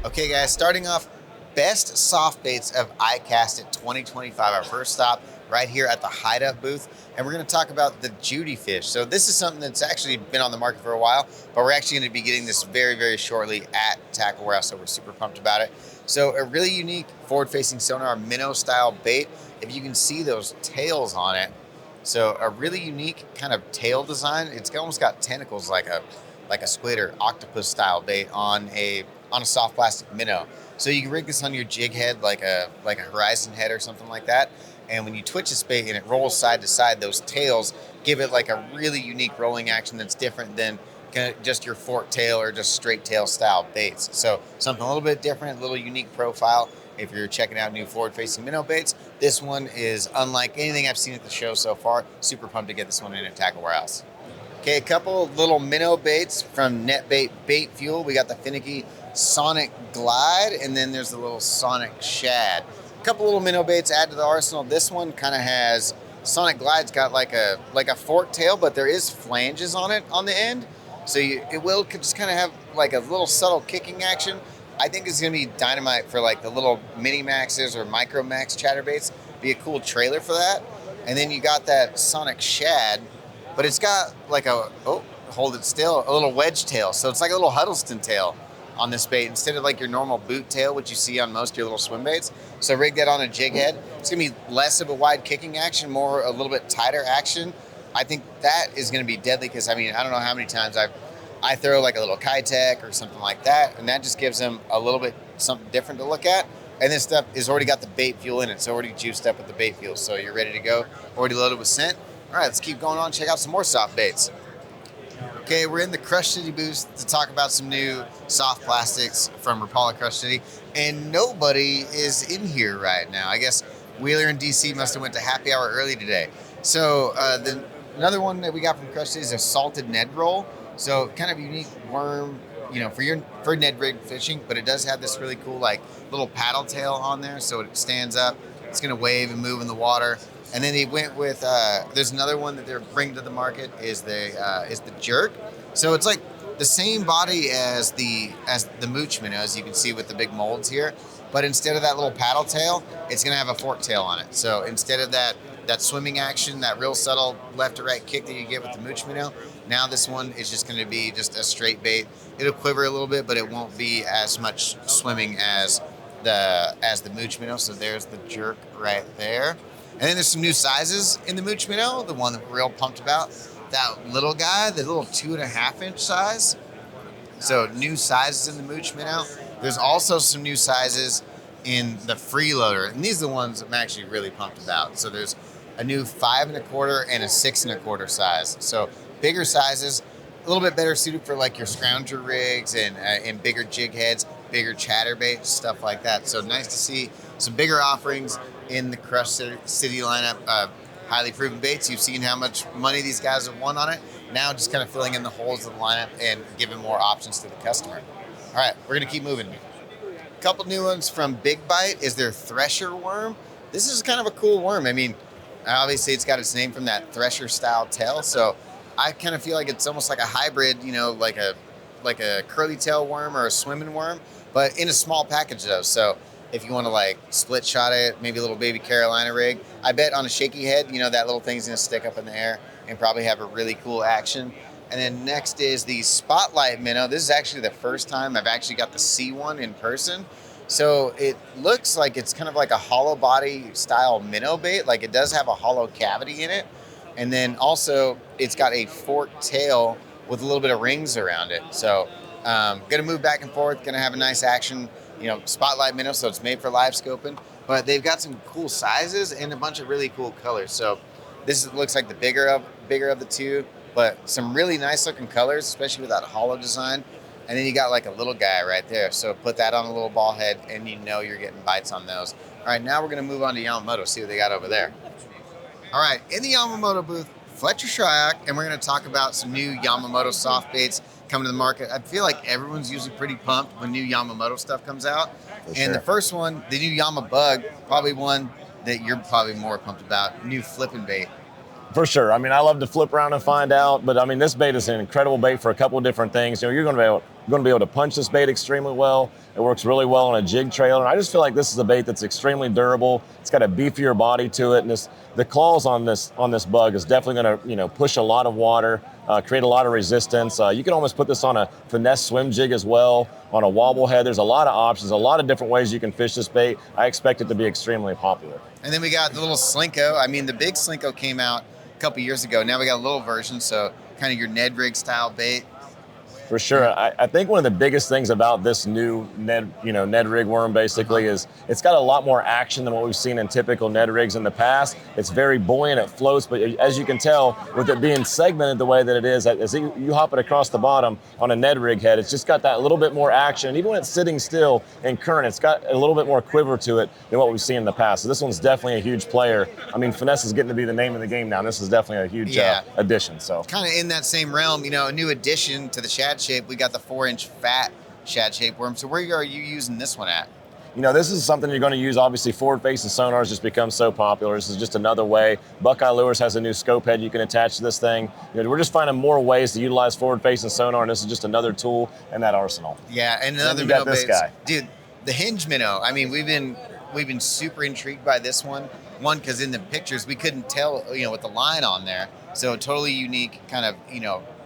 Okay, guys, starting off, best soft baits of ICAST at 2025. Our first stop right here at the Hydeup booth, and we're going to talk about the Judy fish. So this is something that's actually been on the market for a while, but we're actually going to be getting this very, very shortly at Tackle Warehouse, so we're super pumped about it. So a really unique forward-facing sonar, minnow style bait. If you can see those tails on it, so a really unique kind of tail design. It's almost got tentacles like a squid or octopus style bait on a soft plastic minnow. So you can rig this on your jig head like a horizon head or something like that. And when you twitch this bait and it rolls side to side, those tails give it like a really unique rolling action that's different than kind of just your fork tail or just straight tail style baits. So something a little bit different, a little unique profile. If you're checking out new forward-facing minnow baits, this one is unlike anything I've seen at the show so far. Super pumped to get this one in at Tackle Warehouse. Okay, a couple little minnow baits from NetBait BaitFuel. We got the Finiki Sonic Glide, and then there's the little Sonic Shad. A couple little minnow baits add to the arsenal. This one kind of has, Sonic Glide's got like a fork tail, but there is flanges on it on the end. So it will just kind of have like a little subtle kicking action. I think it's gonna be dynamite for like the little mini maxes or micro max chatterbaits. Be a cool trailer for that. And then you got that Sonic Shad, but it's got like hold it still, a little wedge tail. So it's like a little Huddleston tail on this bait instead of like your normal boot tail, which you see on most of your little swim baits. So rig that on a jig head. It's gonna be less of a wide kicking action, more a little bit tighter action. I think that is gonna be deadly because I mean, I don't know how many times I throw like a little Kitech or something like that, and that just gives them a little bit something different to look at. And this stuff is already got the bait fuel in it. It's already juiced up with the bait fuel. So you're ready to go, already loaded with scent. All right, let's keep going on, check out some more soft baits. Okay, we're in the Crushcity booth to talk about some new soft plastics from Rapala Crushcity, and nobody is in here right now. I guess Wheeler and DC must have went to happy hour early today. So another one that we got from Crushcity is a salted Ned roll. So kind of unique worm, you know, for Ned rig fishing, but it does have this really cool like little paddle tail on there, so it stands up. It's gonna wave and move in the water. And then they went with there's another one that they're bringing to the market is the Jerk. So it's like the same body as the Mooch minnow, as you can see with the big molds here, but instead of that little paddle tail, it's gonna have a fork tail on it. So instead of that swimming action, that real subtle left to right kick that you get with the Mooch minnow, now this one is just gonna be just a straight bait. It'll quiver a little bit, but it won't be as much swimming as the Mooch minnow. So there's the Jerk right there. And then there's some new sizes in the Mooch minnow, the one that we're real pumped about. That little guy, the little 2.5 inch size. So new sizes in the Mooch minnow. There's also some new sizes in the Freeloader, and these are the ones I'm actually really pumped about. So there's a new 5 1/4 and a 6 1/4 size. So bigger sizes, a little bit better suited for like your scrounger rigs and bigger jig heads, bigger chatterbaits, stuff like that. So nice to see some bigger offerings in the Crushcity lineup of highly proven baits. You've seen how much money these guys have won on it. Now just kind of filling in the holes of the lineup and giving more options to the customer. All right, we're gonna keep moving. A couple new ones from Big Bite is their Thresher worm. This is kind of a cool worm. I mean, obviously it's got its name from that Thresher style tail. So I kind of feel like it's almost like a hybrid, you know, like a curly tail worm or a swimming worm, but in a small package though. So if you want to like split shot it, maybe a little baby Carolina rig, I bet on a shaky head, you know, that little thing's gonna stick up in the air and probably have a really cool action. And then next is the Spotlight minnow. This is actually the first time I've actually got to see one in person. So it looks like it's kind of like a hollow body style minnow bait. Like it does have a hollow cavity in it. And then also it's got a forked tail with a little bit of rings around it. So gonna move back and forth, gonna have a nice action, you know, Spotlight minnow, so it's made for live scoping. But they've got some cool sizes and a bunch of really cool colors. So this looks like the bigger of the two, but some really nice looking colors, especially with that hollow design. And then you got like a little guy right there. So put that on a little ball head and you know you're getting bites on those. All right, now we're gonna move on to Yamamoto, see what they got over there. All right, in the Yamamoto booth, Fletcher Shryock, and we're gonna talk about some new Yamamoto soft baits coming to the market. I feel like everyone's usually pretty pumped when new Yamamoto stuff comes out. And the first one, the new Yama Bug, probably one that you're probably more pumped about, new flipping bait. For sure. I mean, I love to flip around and find out, but I mean, this bait is an incredible bait for a couple of different things. You know, you're going to be able You're going to be able to punch this bait extremely well. It works really well on a jig trailer. And I just feel like this is a bait that's extremely durable. It's got a beefier body to it, and the claws on this bug is definitely going to push a lot of water, create a lot of resistance. You can almost put this on a finesse swim jig as well, on a wobble head. There's a lot of options, a lot of different ways you can fish this bait. I expect it to be extremely popular. And then we got the little Slinko. I mean, the big Slinko came out a couple years ago. Now we got a little version, so kind of your Ned rig style bait. For sure. I think one of the biggest things about this new Ned rig worm basically is it's got a lot more action than what we've seen in typical Ned rigs in the past. It's very buoyant, it floats, but as you can tell, with it being segmented the way that it is, as you hop it across the bottom on a Ned rig head, it's just got that little bit more action. And even when it's sitting still in current, it's got a little bit more quiver to it than what we've seen in the past. So this one's definitely a huge player. I mean, Finesse is getting to be the name of the game now, and this is definitely a huge addition. So kind of in that same realm, a new addition to the Shad shape, we got the 4-inch fat Shad shape worm. So where are you using this one at? This is something you're going to use. Obviously, forward-facing sonars just become so popular. This is just another way. Buckeye Lures has a new scope head you can attach to this thing. We're just finding more ways to utilize forward-facing sonar, and this is just another tool in that arsenal. Yeah, and another minnow bait. Dude, the Hinge minnow. I mean, we've been super intrigued by this one. One, because in the pictures we couldn't tell, with the line on there. So totally unique kind of,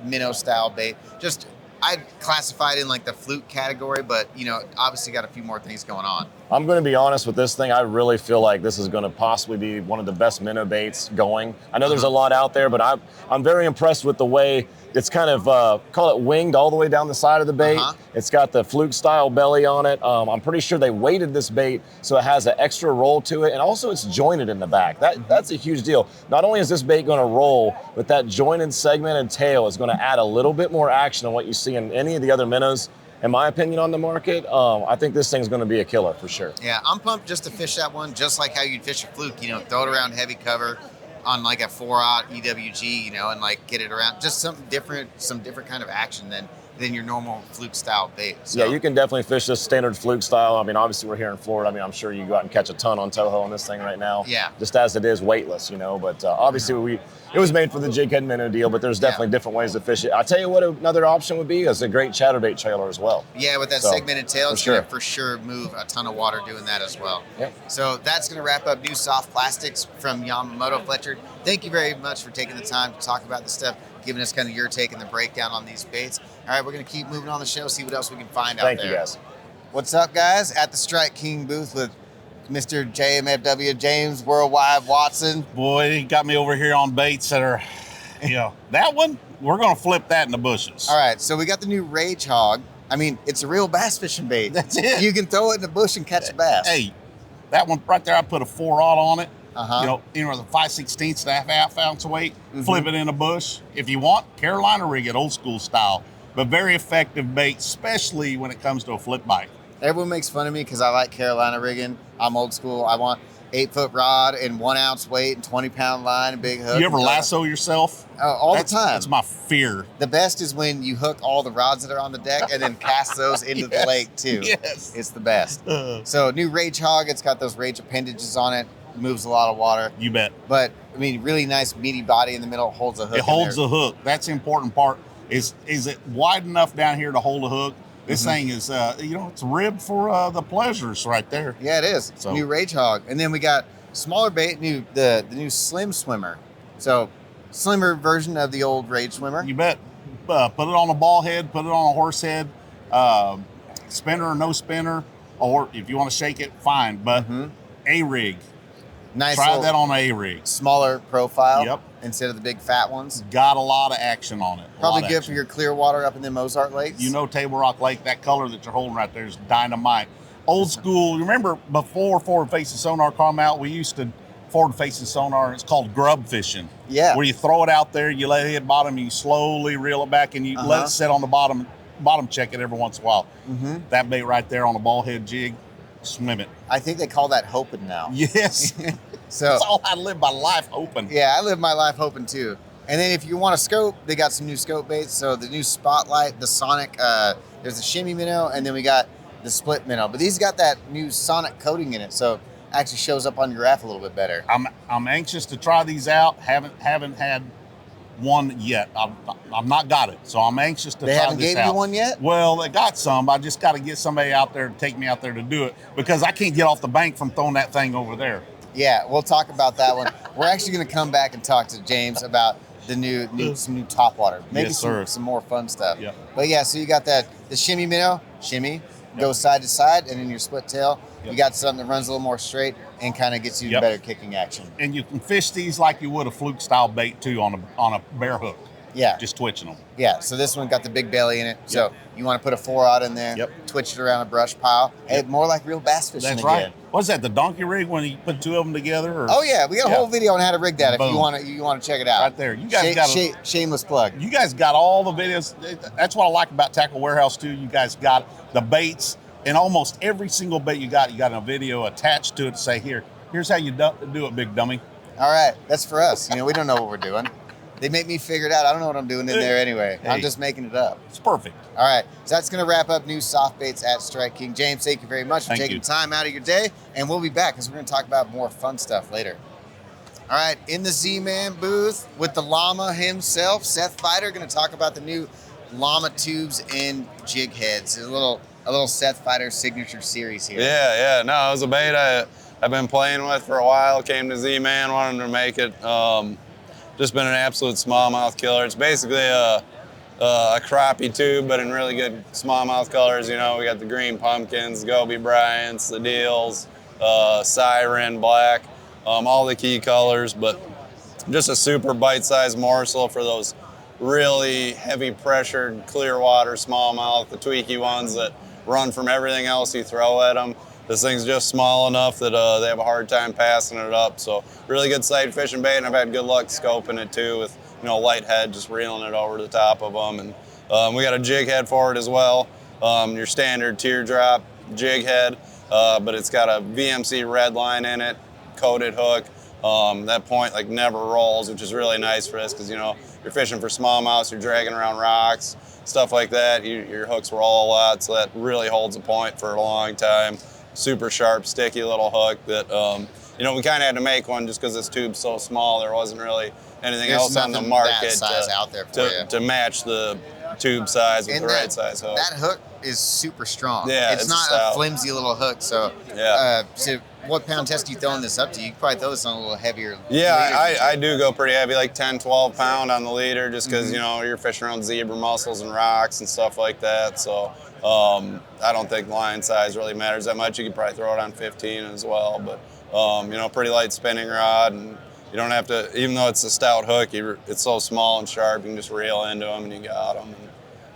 minnow style bait. Just I'd classify it in like the fluke category, but obviously got a few more things going on. I'm going to be honest with this thing. I really feel like this is going to possibly be one of the best minnow baits going. I know there's a lot out there, but I'm very impressed with the way it's kind of, call it winged all the way down the side of the bait. It's got the fluke style belly on it. I'm pretty sure they weighted this bait so it has an extra roll to it, and also it's jointed in the back. That's a huge deal. Not only is this bait going to roll, but that jointed segmented tail is going to add a little bit more action than what you see in any of the other minnows. In my opinion, on the market, I think this thing's going to be a killer for sure. Yeah, I'm pumped just to fish that one, just like how you'd fish a fluke. Throw it around heavy cover on like a 4-aught EWG, and like get it around. Just something different, some different kind of action than your normal fluke style bait. So. Yeah, you can definitely fish this standard fluke style. I mean, obviously we're here in Florida. I mean, I'm sure you go out and catch a ton on Toho on this thing right now. Yeah. Just as it is weightless, But obviously it was made for the jighead minnow deal, but there's definitely different ways to fish it. I'll tell you what another option would be is a great chatterbait trailer as well. Yeah, with that segmented tail, it's going to for sure move a ton of water doing that as well. Yeah. So that's going to wrap up new soft plastics from Yamamoto. Fletcher, thank you very much for taking the time to talk about this stuff, giving us kind of your take and the breakdown on these baits. All right, we're going to keep moving on the show, see what else we can find out there. Thank you, guys. What's up, guys? At the Strike King booth with Mr. JMFW, James Worldwide Watson. Boy, he got me over here on baits that are, that one, we're going to flip that in the bushes. All right, so we got the new Rage Hawg. I mean, it's a real bass fishing bait. That's it. You can throw it in the bush and catch a bass. Hey, that one right there, I put a 4-aught on it. The 5/16 to half ounce weight, flip it in a bush. If you want, Carolina rig it, old school style, but very effective bait, especially when it comes to a flip bite. Everyone makes fun of me because I like Carolina rigging. I'm old school. I want 8-foot rod and 1 ounce weight and 20-pound line and big hook. You ever lasso yourself? All the time. That's my fear. The best is when you hook all the rods that are on the deck and then cast those into the lake too. Yes. It's the best. So new Rage Hawg, it's got those Rage appendages on it. Moves a lot of water. You bet. But I mean, really nice meaty body in the middle, holds a hook. It holds the hook. That's the important part. Is it wide enough down here to hold a hook? This thing is, it's ribbed for the pleasures right there. Yeah, it is. So. New Rage Hawg. And then we got smaller bait, the new Slim Swimmer. So slimmer version of the old Rage Swimmer. You bet. Put it on a ball head, put it on a horse head, spinner or no spinner, or if you want to shake it, fine. But A-rig. Nice. Try that on a rig. Smaller profile. Yep. Instead of the big fat ones. Got a lot of action on it. Probably good for your clear water up in the Mozart Lakes. Table Rock Lake, that color that you're holding right there is dynamite. Old school. You remember before forward-facing sonar come out, we used to forward-facing sonar. It's called grub fishing. Yeah. Where you throw it out there, you let it hit bottom, you slowly reel it back, and you let it sit on the bottom check it every once in a while. That bait right there on a ball head jig, swim it. I think they call that hoping now. Yes. So that's all I live my life hoping. Yeah, I live my life hoping too. And then if you want a scope, they got some new scope baits. So the new Spotlight, the Sonic, there's the shimmy minnow, and then we got the split minnow. But these got that new Sonic coating in it, so it actually shows up on your raft a little bit better. I'm anxious to try these out. Haven't had one yet. I've not got it, so I'm anxious to try this out. They haven't gave you one yet? Well, they got some. I just got to get somebody out there to take me out there to do it because I can't get off the bank from throwing that thing over there. Yeah, we'll talk about that one. We're actually going to come back and talk to James about the some new top water. Maybe some more fun stuff. Yeah. But yeah, so you got the shimmy minnow, goes side to side, and then your split tail. You got something that runs a little more straight and kind of gets you better kicking action. And you can fish these like you would a fluke style bait too on a bare hook. Yeah. Just twitching them. Yeah, so this one got the big belly in it. So you want to put a 4-aught in there, twitch it around a brush pile. Hey, more like real bass fishing That's again. right. What's that, the donkey rig when you put two of them together? Or? Oh yeah, we got a whole video on how to rig that Boom. if you want to check it out. Right there. You guys got shameless plug. You guys got all the videos. That's what I like about Tackle Warehouse too. You guys got the baits, and almost every single bait you got a video attached to it to say, here's how you do it, big dummy. All right, that's for us. We don't know what we're doing. They make me figure it out. I don't know what I'm doing in there anyway. I'm just making it up. It's perfect. All right, so that's going to wrap up new soft baits at Strike King. James, thank you very much for taking time out of your day, and we'll be back because we're going to talk about more fun stuff later. All right, in the Z-Man booth with the Llama himself, Seth Fighter, going to talk about the new Llama tubes and Jigheads. A little Seth Fighter signature series here. Yeah. No, it was a bait I've been playing with for a while. Came to Z-Man, wanted to make it. Just been an absolute smallmouth killer. It's basically a crappie tube, but in really good smallmouth colors. We got the green pumpkins, Goby Bryants, the deals, siren, black, all the key colors, but just a super bite-sized morsel for those really heavy pressured, clear water smallmouth, the tweaky ones that run from everything else you throw at them. This thing's just small enough that they have a hard time passing it up. So really good sight fishing bait, and I've had good luck scoping it too with light head, just reeling it over the top of them. And we got a jig head for it as well. Your standard teardrop jig head, but it's got a VMC red line in it, coated hook. That point never rolls, which is really nice for this because you're fishing for smallmouths, you're dragging around rocks, stuff like that. Your hooks roll a lot, so that really holds a point for a long time. Super sharp, sticky little hook that, we kind of had to make one just because this tube's so small. There wasn't really anything else on the market to match the tube size with the right size hook. That hook is super strong. Yeah, it's not a flimsy little hook. So, so what pound test are you throwing this up to? You could probably throw this on a little heavier. Yeah, I do go pretty heavy, like 10, 12 pound on the leader, just because you're fishing around zebra mussels and rocks and stuff like that. So I don't think line size really matters that much. You could probably throw it on 15 as well, but pretty light spinning rod, and you don't have to, even though it's a stout hook, it's so small and sharp, you can just reel into them and you got them.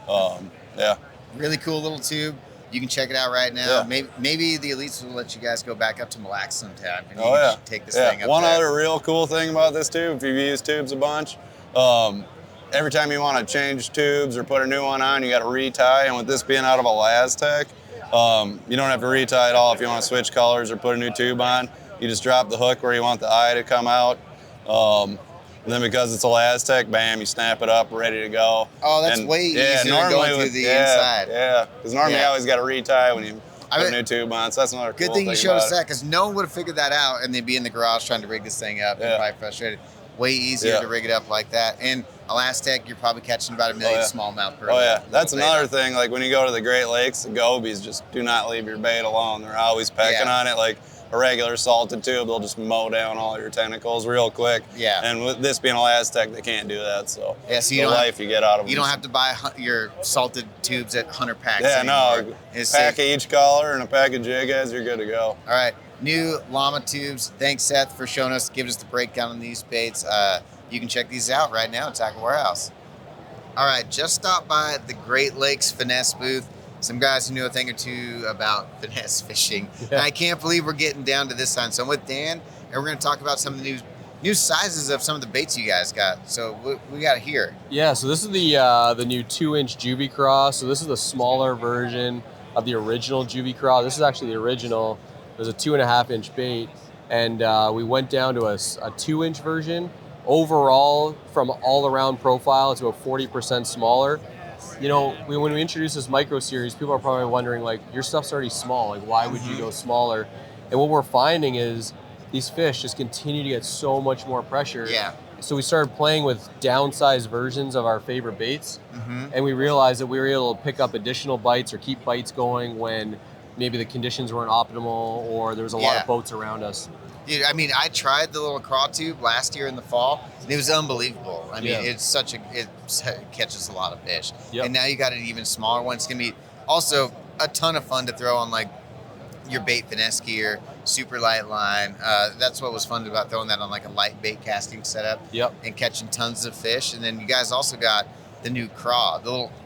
And, yeah. Really cool little tube. You can check it out right now. Yeah. Maybe the elites will let you guys go back up to Mille Lacs sometime and you can take this thing up One there. other real cool thing about this tube, if you've used tubes a bunch, every time you want to change tubes or put a new one on, you got to retie. And with this being out of a Lastec, you don't have to retie at all if you want to switch colors or put a new tube on. You just drop the hook where you want the eye to come out. And then because it's a Lastec, bam, you snap it up, ready to go. Oh, that's way easier than going through the inside. Yeah, because normally you always got to retie when you put a new tube on, so that's another cool good thing you showed us about that, because no one would have figured that out, and they'd be in the garage trying to rig this thing up and probably frustrated. Way easier to rig it up like that. And a Lastec, you're probably catching about 1 million smallmouth per. Oh yeah, that's another thing. Like when you go to the Great Lakes, the gobies just do not leave your bait alone. They're always pecking on it. Like a regular salted tube, they'll just mow down all your tentacles real quick. Yeah. And with this being a Lastec, they can't do that. So so the life you get out of them. You don't have to buy your salted tubes at 100 packs. Yeah, anymore. No, pack of each color and a pack of Jigheads, you're good to go. All right, new Llama tubes. Thanks, Seth, for showing us, giving us the breakdown on these baits. You can check these out right now at Tackle Warehouse. All right, just stopped by the Great Lakes Finesse booth. Some guys who knew a thing or two about finesse fishing. Yeah. And I can't believe we're getting down to this time. So I'm with Dan, and we're going to talk about some of the new sizes of some of the baits you guys got. So we got here. Yeah, so this is the new 2-inch Juvy Craw. So this is the smaller version of the original Juvy Craw. This is actually the original. There's a 2.5-inch bait, and we went down to a 2-inch version. Overall, from all around profile, it's about 40% smaller. When we introduced this micro series, people are probably wondering, like, your stuff's already small. Like, why would you go smaller? And what we're finding is these fish just continue to get so much more pressure. Yeah. so we started playing with downsized versions of our favorite baits, and we realized that we were able to pick up additional bites or keep bites going when maybe the conditions weren't optimal or there was a lot of boats around us. Dude, I mean, I tried the little Craw tube last year in the fall, and it was unbelievable. I mean, it's it catches a lot of fish. And now you got an even smaller one. It's gonna be also a ton of fun to throw on like your bait finesse gear, super light line. That's what was fun about throwing that on like a light bait casting setup. And catching tons of fish. And then you guys also got the new Craw,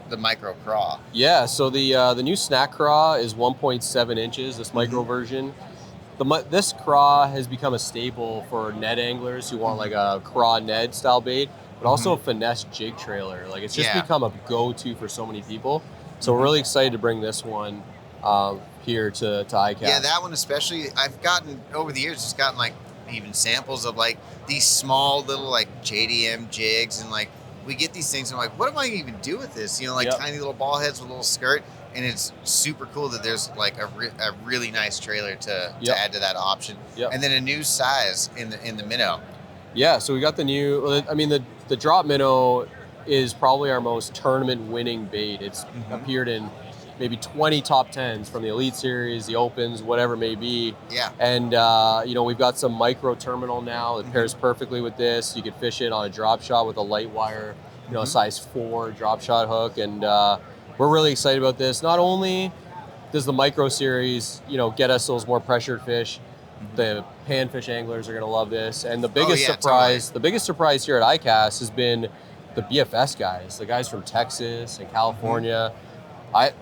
the micro Craw. Yeah, so the new snack Craw is 1.7 inches, this micro version. This Craw has become a staple for Ned anglers who want like a Craw Ned style bait, but also a finesse jig trailer. Like it's just become a go-to for so many people. So we're really excited to bring this one here to ICAST. Yeah, that one especially. I've gotten over the years, just gotten like even samples of like these small little like JDM jigs, and like we get these things and I'm like, what am I gonna even do with this? You know, like tiny little ball heads with a little skirt. And it's super cool that there's like a really nice trailer to add to that option. And then a new size in the Minnow. Yeah, so we got the new, I mean, the drop Minnow is probably our most tournament winning bait. It's appeared in maybe 20 top 10s from the Elite Series, the Opens, whatever it may be. And, you know, we've got some micro terminal now that pairs perfectly with this. You could fish it on a drop shot with a light wire, you know, size 4 drop shot hook. And, we're really excited about this. Not only does the micro series, you know, get us those more pressured fish, the panfish anglers are going to love this. And the biggest the biggest surprise here at ICAST has been the BFS guys, the guys from Texas and California. I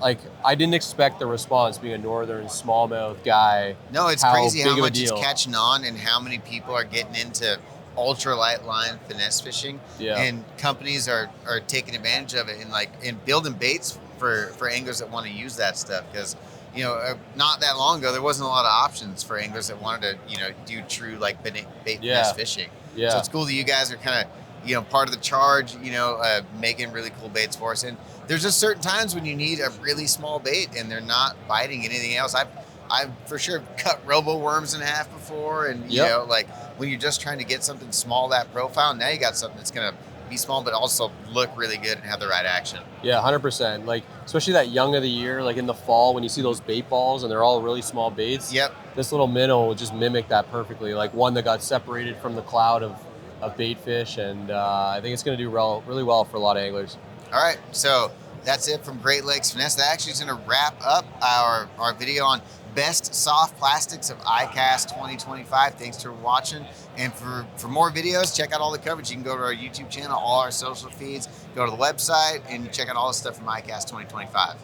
didn't expect the response being a northern smallmouth guy. No, it's crazy how much it's catching on and how many people are getting into ultralight line finesse fishing. And companies are taking advantage of it and building baits for anglers that want to use that stuff, because you know not that long ago there wasn't a lot of options for anglers that wanted to, you know, do true like bait finesse fishing. So it's cool that you guys are kind of, you know, part of the charge, you know, making really cool baits for us. And there's just certain times when you need a really small bait and they're not biting anything else. I've for sure cut robo worms in half before, and you know, like when you're just trying to get something small that profile, now you got something that's gonna be small but also look really good and have the right action. Yeah, 100%. Like especially that young of the year, like in the fall when you see those bait balls and they're all really small baits. This little minnow will just mimic that perfectly. Like one that got separated from the cloud of bait fish, and I think it's gonna do really well for a lot of anglers. All right, so that's it from Great Lakes Finesse. That actually is gonna wrap up our video on best soft plastics of ICAST 2025. Thanks for watching. And for more videos, check out all the coverage. You can go to our YouTube channel, all our social feeds, go to the website, and check out all the stuff from ICAST 2025.